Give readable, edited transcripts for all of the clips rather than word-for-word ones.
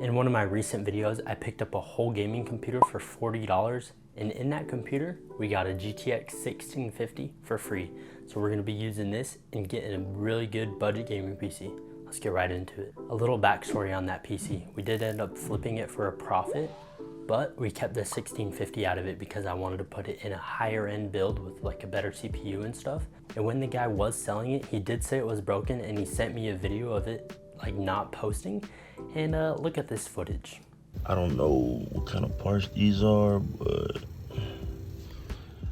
In one of my recent videos, I picked up a whole gaming computer for $40, and in that computer, we got a GTX 1650 for free. So we're gonna be using this and getting a really good budget gaming PC. Let's get right into it. A little backstory on that PC. We did end up flipping it for a profit, but we kept the 1650 out of it because I wanted to put it in a higher end build with like a better CPU and stuff. And when the guy was selling it, he did say it was broken and he sent me a video of it like not posting. And look at this footage. I don't know what kind of parts these are, but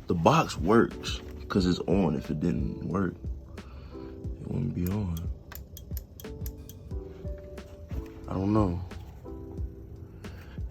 the box works because it's on. If it didn't work, it wouldn't be on. I don't know.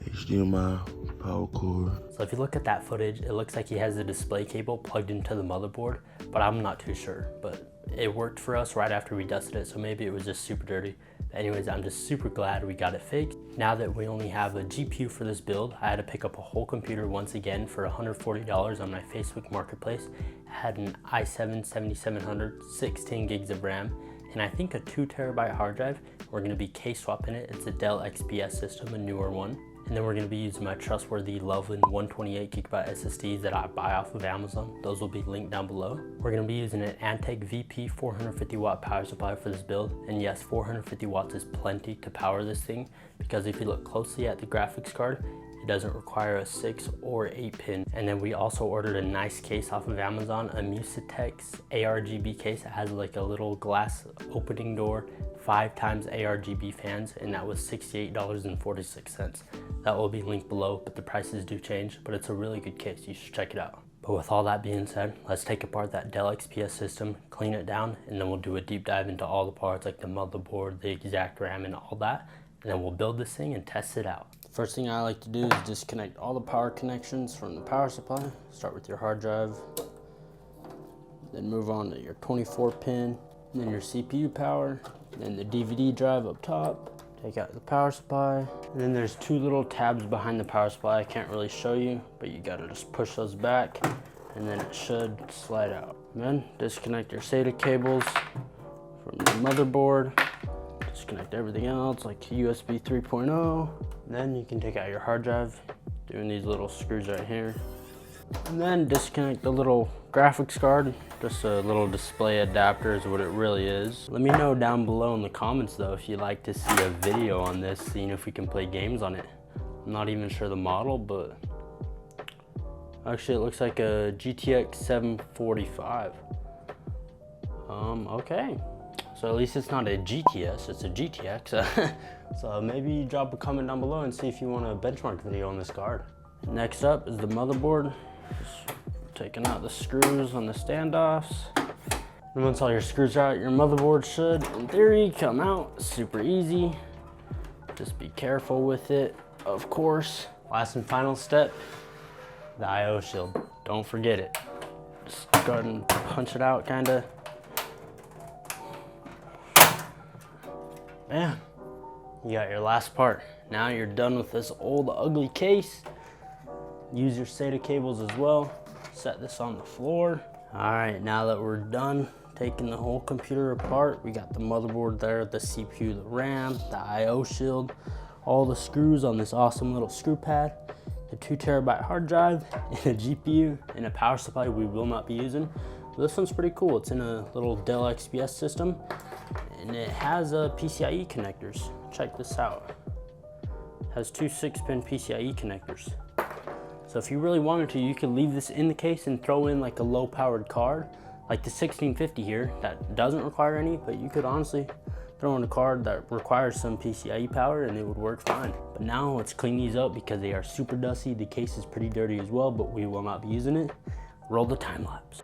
HDMI, power cord. So if you look at that footage, it looks like he has the display cable plugged into the motherboard, but I'm not too sure. But it worked for us right after we dusted it, so maybe it was just super dirty. Anyways, I'm just super glad we got it fixed. Now that we only have a GPU for this build, I had to pick up a whole computer once again for $140 on my Facebook Marketplace. It had an i7 7700, 16 gigs of RAM, and I think a 2TB hard drive. We're gonna be case swapping it. It's a Dell XPS system, a newer one. And then we're gonna be using my trustworthy Loveland 128GB SSDs that I buy off of Amazon. Those will be linked down below. We're gonna be using an Antec VP 450 watt power supply for this build. And yes, 450 watts is plenty to power this thing, because if you look closely at the graphics card, it doesn't require a 6 or 8 pin. And then we also ordered a nice case off of Amazon, a Musatex ARGB case. It has like a little glass opening door, 5x ARGB fans, and that was $68.46. That will be linked below, but the prices do change, but it's a really good case. You should check it out. But with all that being said, let's take apart that Dell XPS system, clean it down, and then we'll do a deep dive into all the parts like the motherboard, the exact RAM, and all that. And then we'll build this thing and test it out. First thing I like to do is disconnect all the power connections from the power supply. Start with your hard drive, then move on to your 24 pin, then your CPU power, then the DVD drive up top. Take out the power supply. And then there's two little tabs behind the power supply. I can't really show you, but you gotta just push those back and then it should slide out. And then disconnect your SATA cables from the motherboard. Disconnect everything else like USB 3.0. Then you can take out your hard drive, doing these little screws right here. And then disconnect the little graphics card. Just a little display adapter is what it really is. Let me know down below in the comments though if you'd like to see a video on this, seeing if we can play games on it. I'm not even sure the model, but actually it looks like a GTX 745. Okay. So at least it's not a GTS, it's a GTX. So maybe drop a comment down below and see if you want a benchmark video on this card. Next up is the motherboard. Just taking out the screws on the standoffs. And once all your screws are out, your motherboard should, in theory, come out super easy. Just be careful with it, of course. Last and final step, the I/O shield. Don't forget it. Just go ahead and punch it out, kinda. Yeah, you got your last part. Now you're done with this old ugly case. Use your SATA cables as well. Set this on the floor. All right, now that we're done taking the whole computer apart, we got the motherboard there, the CPU, the RAM, the I/O shield, all the screws on this awesome little screw pad, the 2TB hard drive, and a GPU, and a power supply we will not be using. But this one's pretty cool. It's in a little Dell XPS system, and it has PCIe connectors. Check this out. It has two 6-pin PCIe connectors. So if you really wanted to, you could leave this in the case and throw in like a low powered card, like the 1650 here, that doesn't require any, but you could honestly throw in a card that requires some PCIe power and it would work fine. But now let's clean these up because they are super dusty. The case is pretty dirty as well, but we will not be using it. Roll the time lapse.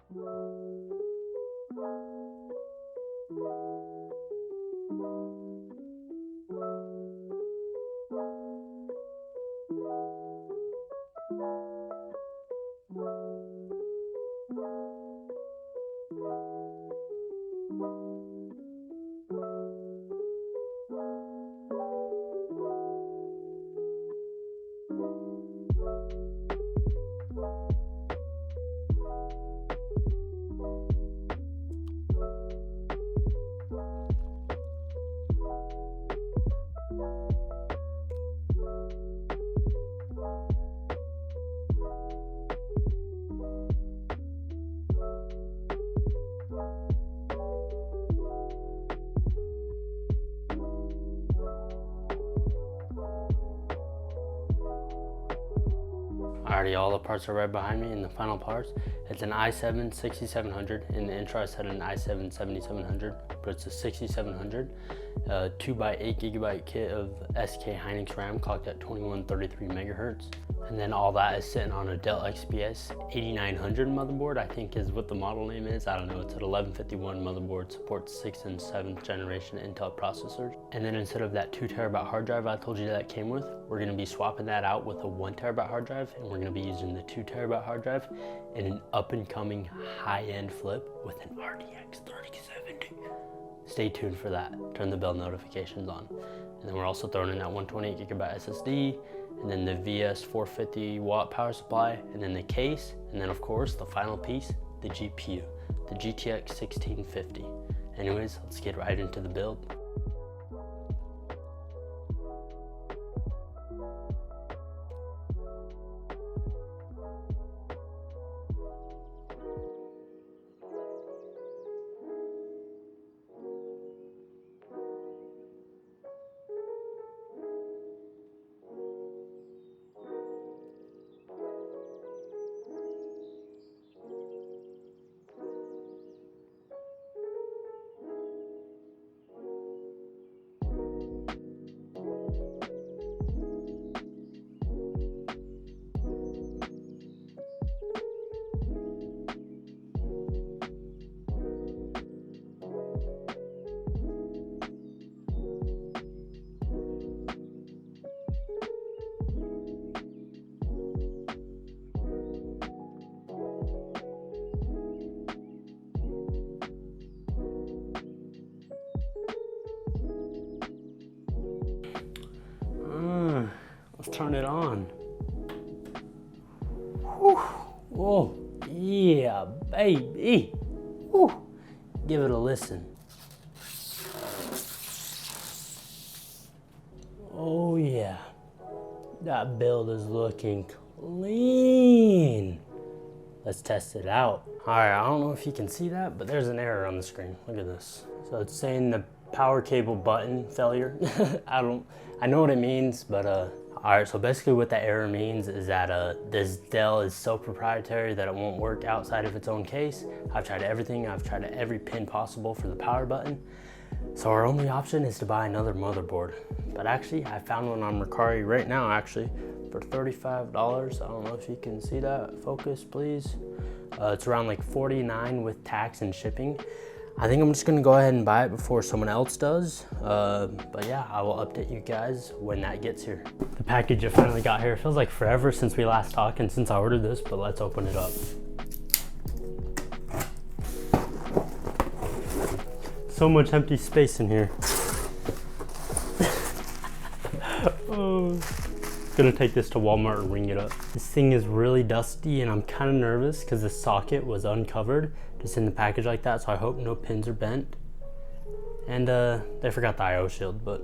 Alrighty, all the parts are right behind me, and the final parts, it's an i7 6700. In the intro I said an i7 7700, but it's a 6700. 2x8 gigabyte kit of SK Hynix RAM clocked at 2133 megahertz. And then all that is sitting on a Dell XPS 8900 motherboard, I think is what the model name is. I don't know, it's an 1151 motherboard, supports 6th and 7th generation Intel processors. And then instead of that 2TB hard drive I told you that came with, we're gonna be swapping that out with a 1TB hard drive, and we're gonna be using the 2TB hard drive in an up and coming high-end flip with an RTX 3070. Stay tuned for that. Turn the bell notifications on. And then we're also throwing in that 128GB SSD, and then the VS 450 watt power supply, and then the case, and then of course the final piece, the GPU, the GTX 1650. Anyways, let's get right into the build. Let's turn it on. Whew. Whoa, yeah, baby. Whew. Give it a listen. Oh yeah, that build is looking clean. Let's test it out. All right, I don't know if you can see that, but there's an error on the screen. Look at this. So it's saying the power cable button failure. I know what it means, but all right, so basically what that error means is that this Dell is so proprietary that it won't work outside of its own case. I've tried everything. I've tried every pin possible for the power button. So our only option is to buy another motherboard. But actually, I found one on Mercari right now, actually, for $35. I don't know if you can see that. Focus, please. It's around like $49 with tax and shipping. I think I'm just gonna go ahead and buy it before someone else does. But yeah, I will update you guys when that gets here. The package I finally got here. It feels like forever since we last talked and since I ordered this, but let's open it up. So much empty space in here. Oh. Gonna take this to Walmart and ring it up. This thing is really dusty and I'm kind of nervous because the socket was uncovered just in the package like that, so I hope no pins are bent. And they forgot the IO shield, but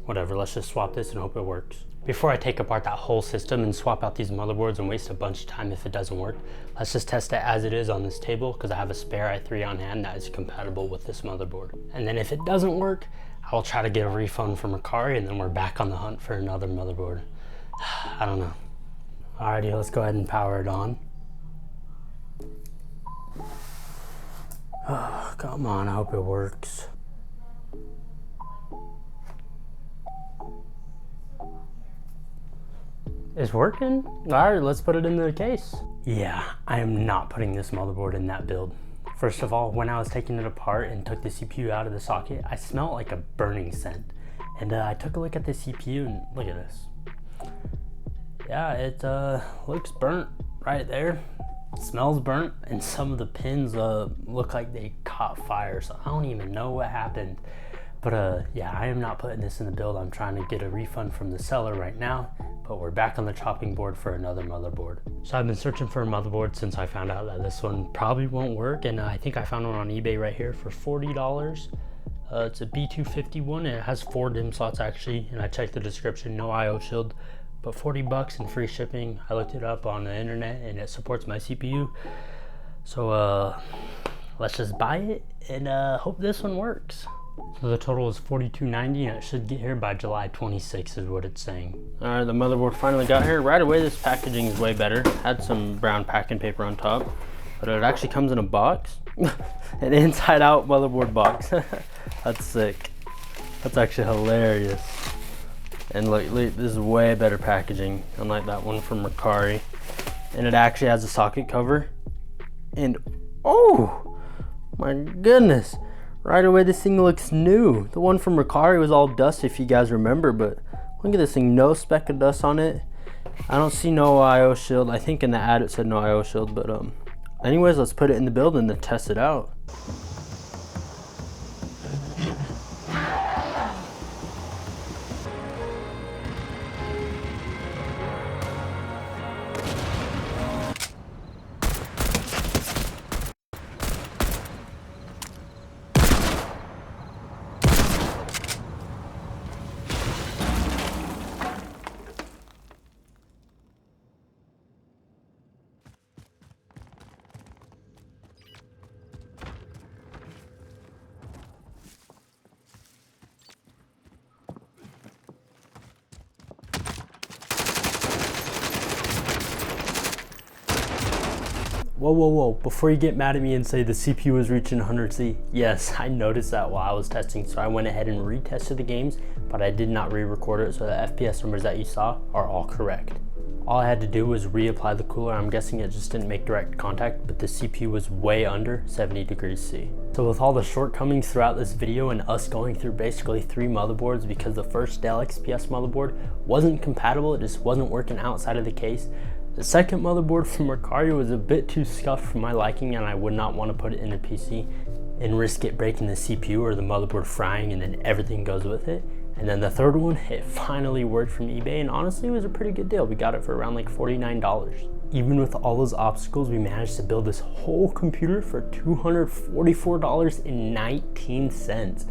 whatever, let's just swap this and hope it works. Before I take apart that whole system and swap out these motherboards and waste a bunch of time if it doesn't work, let's just test it as it is on this table because I have a spare i3 on hand that is compatible with this motherboard. And then if it doesn't work, I'll try to get a refund from Mercari and then we're back on the hunt for another motherboard. I don't know. Alrighty, let's go ahead and power it on. Oh, come on, I hope it works. It's working. Alright, let's put it in the case. Yeah, I am not putting this motherboard in that build. First of all, when I was taking it apart and took the CPU out of the socket, I smelled like a burning scent. And I took a look at the CPU and look at this. Yeah, it looks burnt right there. It smells burnt, and some of the pins look like they caught fire, so I don't even know what happened. But yeah, I am not putting this in the build. I'm trying to get a refund from the seller right now, but we're back on the chopping board for another motherboard. So I've been searching for a motherboard since I found out that this one probably won't work, and I think I found one on eBay right here for $40. It's a B251, it has 4 DIMM slots actually, and I checked the description, no IO shield, but $40 and free shipping. I looked it up on the internet and it supports my CPU. So let's just buy it and hope this one works. So the total is $42.90 and it should get here by July 26th is what it's saying. All right, the motherboard finally got here. Right away, this packaging is way better. Had some brown packing paper on top, but it actually comes in a box. An inside out motherboard box. That's sick. That's actually hilarious. And look, this is way better packaging, unlike that one from Mercari. And it actually has a socket cover. And oh my goodness. Right away, this thing looks new. The one from Mercari was all dust, if you guys remember, but look at this thing, no speck of dust on it. I don't see no IO shield. I think in the ad it said no IO shield, but anyways, let's put it in the build and then test it out. Whoa, before you get mad at me and say the CPU is reaching 100C, yes, I noticed that while I was testing, so I went ahead and retested the games, but I did not re-record it, so the FPS numbers that you saw are all correct. All I had to do was reapply the cooler. I'm guessing it just didn't make direct contact, but the CPU was way under 70 degrees C. So with all the shortcomings throughout this video and us going through basically 3 motherboards because the first Dell XPS motherboard wasn't compatible, it just wasn't working outside of the case. The second motherboard from Mercari was a bit too scuffed for my liking and I would not want to put it in a PC and risk it breaking the CPU or the motherboard frying and then everything goes with it. And then the third one, it finally worked from eBay and honestly it was a pretty good deal. We got it for around like $49. Even with all those obstacles, we managed to build this whole computer for $244.19.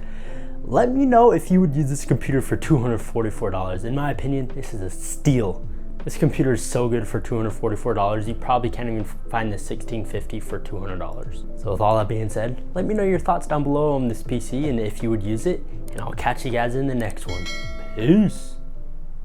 Let me know if you would use this computer for $244. In my opinion, this is a steal. This computer is so good for $244. You probably can't even find the 1650 for $200. So with all that being said, let me know your thoughts down below on this PC and if you would use it, and I'll catch you guys in the next one. Peace.